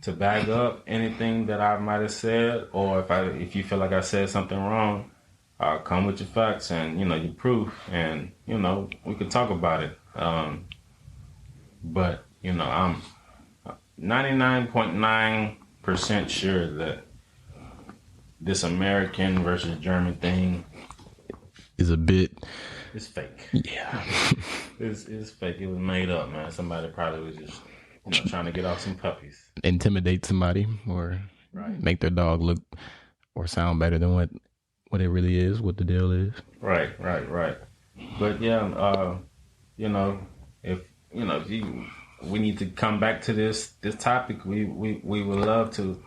to back up anything that I might have said, or if you feel like I said something wrong, come with your facts and your proof, and we could talk about it. But I'm 99.9% sure that this American versus German thing is a bit. It's fake. Yeah, it's fake. It was made up, man. Somebody probably was just trying to get off some puppies, intimidate somebody, or make their dog look or sound better than what it really is, what the deal is. Right. But yeah, if we need to come back to this topic. We would love to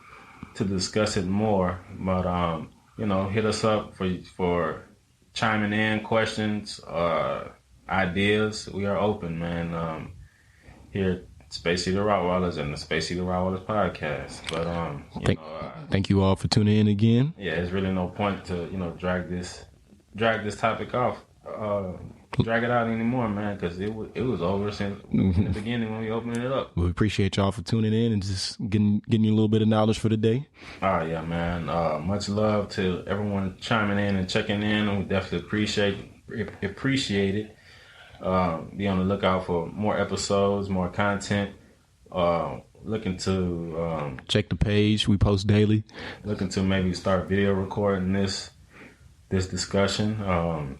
discuss it more. But hit us up for chiming in, questions, ideas. We are open, man. Here at Space City Rottweilers and the Space City Rottweilers podcast. But thank you all for tuning in again. Yeah, there's really no point to drag this topic off. Drag it out anymore, man, because it was over since in the beginning when we opened it up. We appreciate y'all for tuning in and just getting you a little bit of knowledge for the day. Oh yeah, man. Much love to everyone chiming in and checking in, and we definitely appreciate it. Be on the lookout for more episodes, more content. Looking to check the page. We post daily. Looking to maybe start video recording this discussion.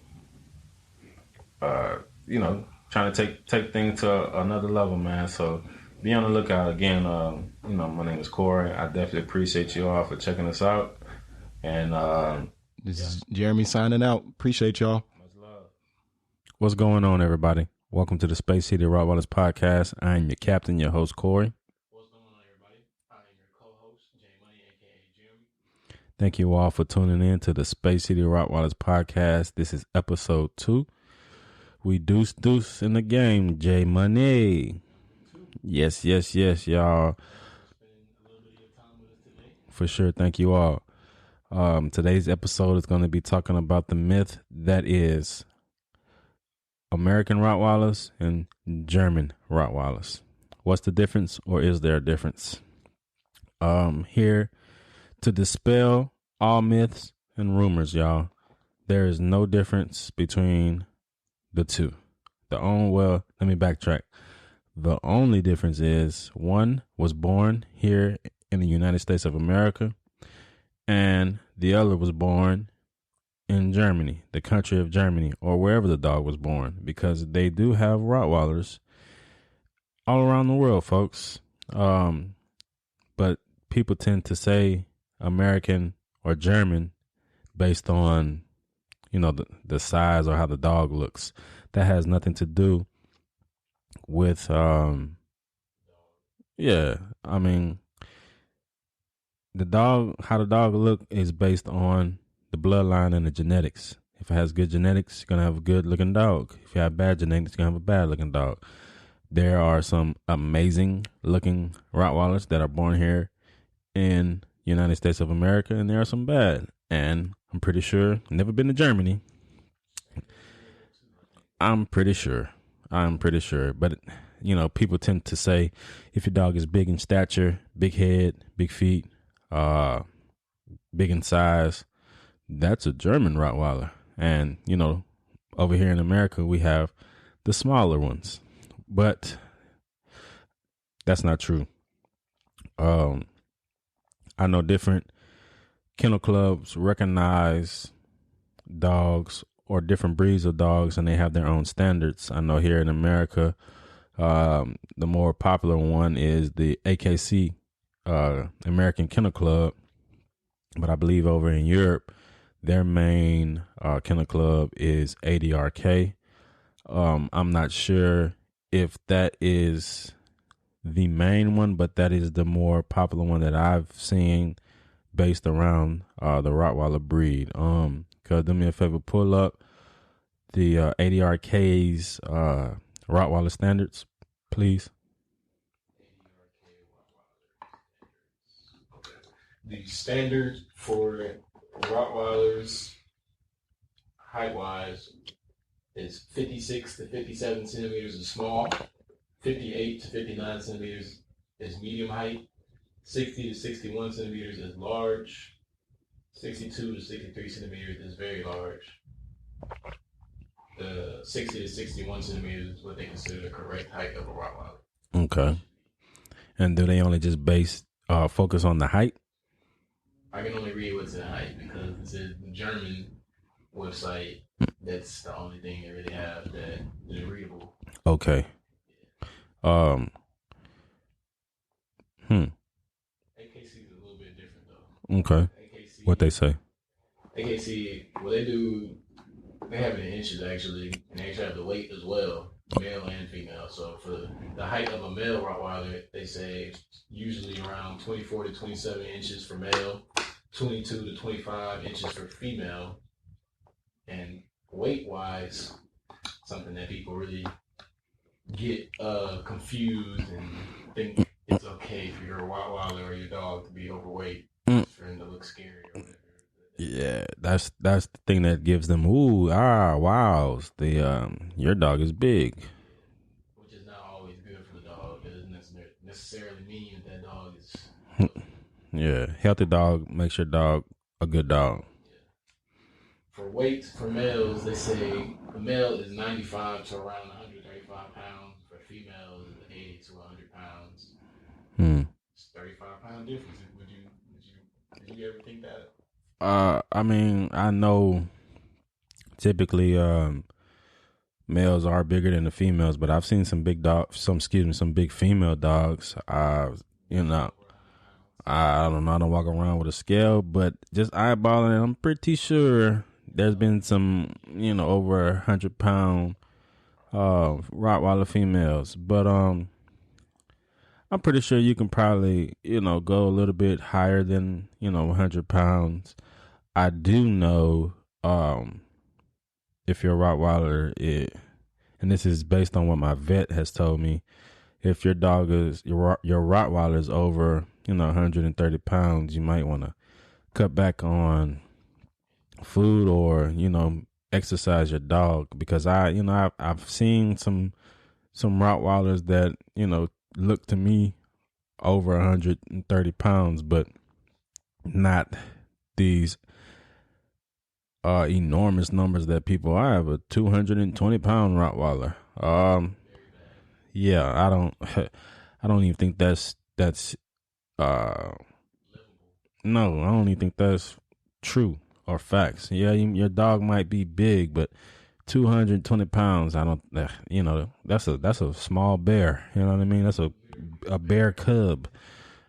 Trying to take things to another level, man. So be on the lookout. Again, my name is Corey. I definitely appreciate you all for checking us out. And this is Jeremy signing out. Appreciate y'all. Much love. What's going on, everybody? Welcome to the Space City Rottweilers podcast. I am your captain, your host, Corey. What's going on, everybody? I am your co-host, J Money, aka Jeremy. Thank you all for tuning in to the Space City Rottweilers podcast. This is episode 2. We deuce in the game, J Money. Yes, y'all. For sure. Thank you all. Today's episode is going to be talking about the myth that is American Rottweilers and German Rottweilers. What's the difference, or is there a difference? Here to dispel all myths and rumors, y'all. There is no difference between the two. Let me backtrack. The only difference is one was born here in the United States of America, and the other was born in Germany, the country of Germany, or wherever the dog was born, because they do have Rottweilers all around the world, folks. But people tend to say American or German based on the size or how the dog looks. That has nothing to do with, the dog, how the dog look is based on the bloodline and the genetics. If it has good genetics, you're going to have a good looking dog. If you have bad genetics, you're going to have a bad looking dog. There are some amazing looking Rottweilers that are born here in United States of America, and there are some bad. And I'm pretty sure, never been to Germany. I'm pretty sure. But, people tend to say if your dog is big in stature, big head, big feet, big in size, that's a German Rottweiler. And, over here in America, we have the smaller ones. But that's not true. I know different kennel clubs recognize dogs or different breeds of dogs, and they have their own standards. I know here in America, the more popular one is the AKC, American Kennel Club. But I believe over in Europe, their main kennel club is ADRK. I'm not sure if that is the main one, but that is the more popular one that I've seen based around the Rottweiler breed. Cause do me a favor, pull up the ADRK's Rottweiler standards, please. The standard for Rottweilers, height-wise, is 56 to 57 centimeters is small, 58 to 59 centimeters is medium height, 60 to 61 centimeters is large. 62 to 63 centimeters is very large. The 60 to 61 centimeters is what they consider the correct height of a Rottweiler. Okay. And do they only just focus on the height? I can only read what's in height because it's a German website. That's the only thing they really have that is readable. Okay. AKC is a little bit different though. Okay. AKC, what they say? AKC, well, they have it in inches actually, and they actually have the weight as well, male and female. So for the height of a male Rottweiler, they say usually around 24 to 27 inches for male, 22 to 25 inches for female. And weight-wise, something that people really get confused and think it's okay for your Rottweiler or your dog to be overweight for him to look scary or whatever. Yeah, that's the thing that gives them wows. Your dog is big, which is not always good for the dog. It doesn't necessarily mean that dog is. Yeah, healthy dog makes your dog a good dog. For weight, for males, they say a male is 95 to around 135 pounds. For females, is 80 to 100 pounds. It's 35-pound difference. Did you ever think that? I mean, I know typically males are bigger than the females, but I've seen some big some big female dogs. I don't know. I don't walk around with a scale, but just eyeballing it, I'm pretty sure there's been some, over 100-pound Rottweiler females. But I'm pretty sure you can probably, go a little bit higher than, 100 pounds. I do know if your Rottweiler, and this is based on what my vet has told me, if your dog is, your Rottweiler is over, 130 pounds, you might want to cut back on food or, exercise your dog, because I've seen some Rottweilers that, look to me over 130 pounds, but not these enormous numbers that people. I have a 220-pound Rottweiler. Yeah, I don't even think that's no, I don't even think that's true or facts. Yeah, your dog might be big, but 220 pounds, I don't, that's a small bear. You know what I mean? That's a bear cub.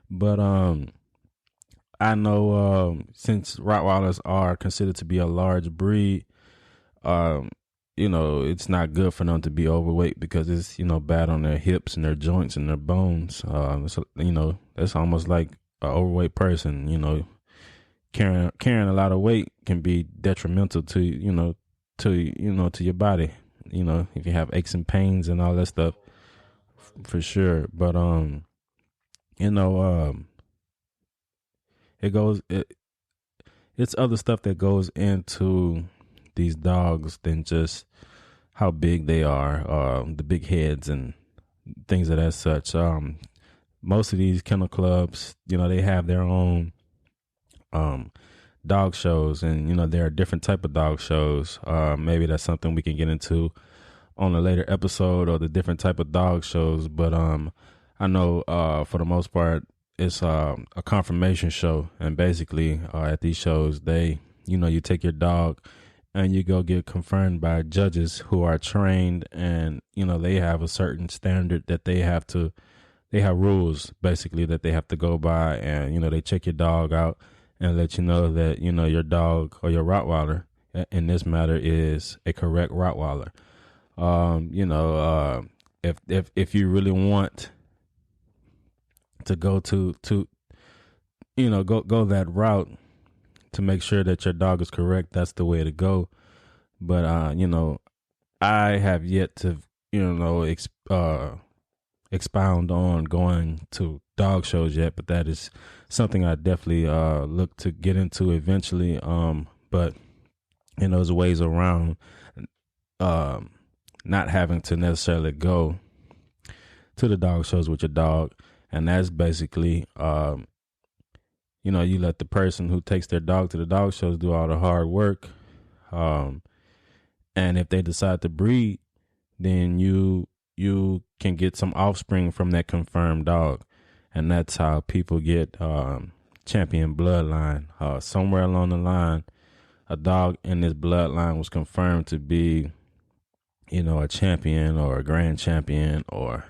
But I know since Rottweilers are considered to be a large breed, it's not good for them to be overweight because it's, bad on their hips and their joints and their bones. That's almost like an overweight person, carrying a lot of weight can be detrimental to, to your body, if you have aches and pains and all that stuff, for sure. But, it's other stuff that goes into these dogs than just how big they are, the big heads and things of that such. Most of these kennel clubs, they have their own dog shows, and there are different type of dog shows. Maybe that's something we can get into on a later episode, or the different type of dog shows. But I know for the most part, it's a confirmation show, and basically at these shows, they, you take your dog and you go get confirmed by judges who are trained, and they have a certain standard that they have rules basically that they have to go by, and they check your dog out and let you know that your dog or your Rottweiler in this matter is a correct Rottweiler. If you really want to go to go that route to make sure that your dog is correct, that's the way to go. But I have yet to expound on going to dog shows yet, but that is something I definitely look to get into eventually. But there's ways around not having to necessarily go to the dog shows with your dog. And that's basically, you let the person who takes their dog to the dog shows do all the hard work. And if they decide to breed, then you can get some offspring from that confirmed dog. And that's how people get champion bloodline. Somewhere along the line, a dog in this bloodline was confirmed to be, a champion or a grand champion, or,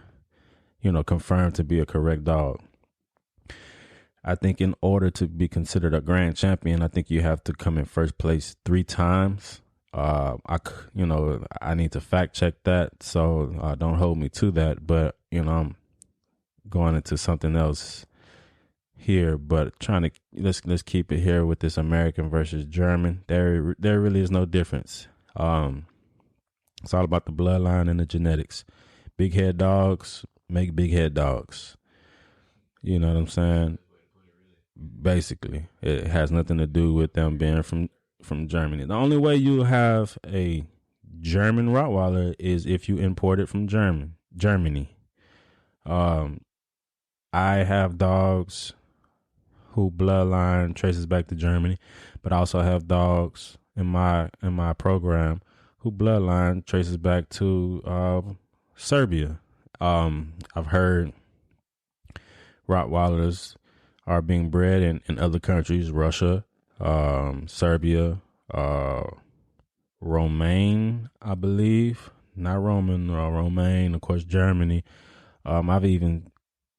confirmed to be a correct dog. I think in order to be considered a grand champion, I think you have to come in first place 3 times. I need to fact check that, so don't hold me to that. But I'm going into something else here, but trying to let's keep it here with this American versus German. There really is no difference. It's all about the bloodline and the genetics. Big head dogs make big head dogs. You know what I'm saying? Basically, it has nothing to do with them being from Germany. The only way you have a German Rottweiler is if you import it from Germany. I have dogs who bloodline traces back to Germany, but I also have dogs in my program who bloodline traces back to Serbia. I've heard Rottweilers are being bred in other countries, Russia, Serbia, Romaine, I believe. Not Roman, Romaine, of course, Germany. I've even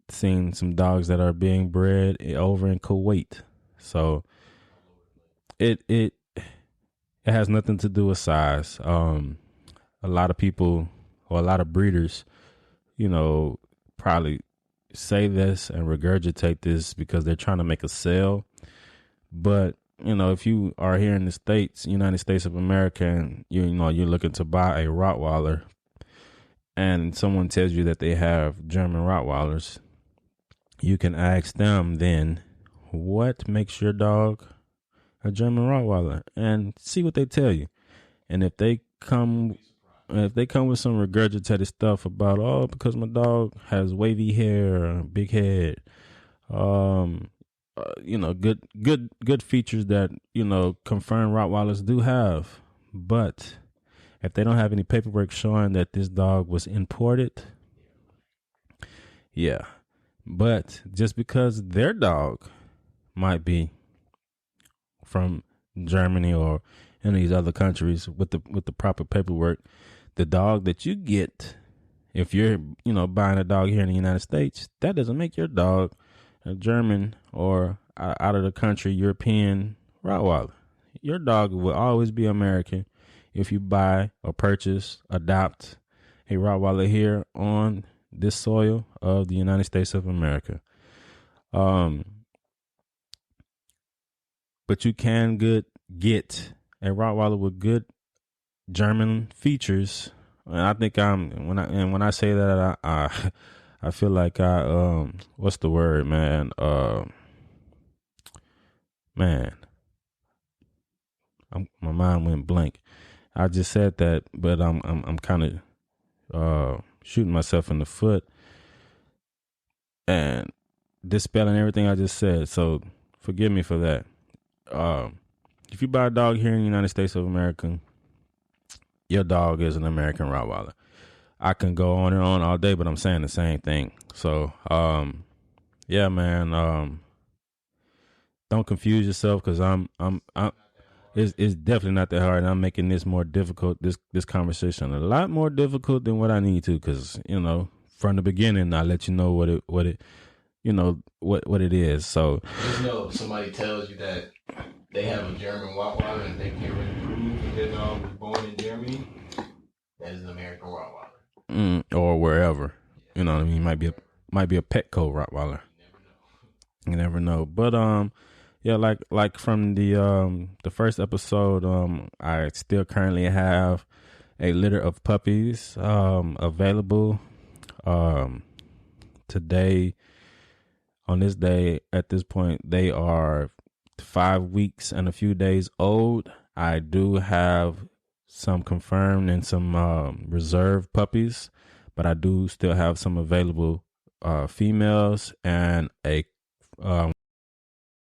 seen some dogs that are being bred over in Kuwait. So it has nothing to do with size. A lot of people, or a lot of breeders, probably say this and regurgitate this because they're trying to make a sale. But if you are here in the States, United States of America, and you're looking to buy a Rottweiler, and someone tells you that they have German Rottweilers, you can ask them then, what makes your dog a German Rottweiler, and see what they tell you. And if they come with some regurgitated stuff about, because my dog has wavy hair, big head, good features that, confirmed Rottweilers do have. But if they don't have any paperwork showing that this dog was imported, yeah. But just because their dog might be from Germany or any of these other countries with the proper paperwork, the dog that you get, if you're, buying a dog here in the United States, that doesn't make your dog a German or out of the country European Rottweiler. Your dog will always be American if you buy or purchase, adopt a Rottweiler here on this soil of the United States of America. But you can get a Rottweiler with good German features. And I think when I say that, I feel like what's the word, man? My mind went blank. I just said that, but I'm kind of shooting myself in the foot and dispelling everything I just said. So forgive me for that. If you buy a dog here in the United States of America, your dog is an American Rottweiler. I can go on and on all day, but I'm saying the same thing. So, yeah, man. Don't confuse yourself, because it's definitely not that hard. And I'm making this more difficult. This conversation a lot more difficult than what I need to, because from the beginning I let you know what it it is. So just know if somebody tells you that they have a German Rottweiler and they can't really prove that their dog was born in Germany, that is an American Rottweiler. Or wherever. You know what I mean? Might be a Petco Rottweiler. You never know. But yeah, like from the first episode, I still currently have a litter of puppies available. Today, on this day, at this point, they are 5 weeks and a few days old. I do have some confirmed and some reserve puppies, but I do still have some available females and a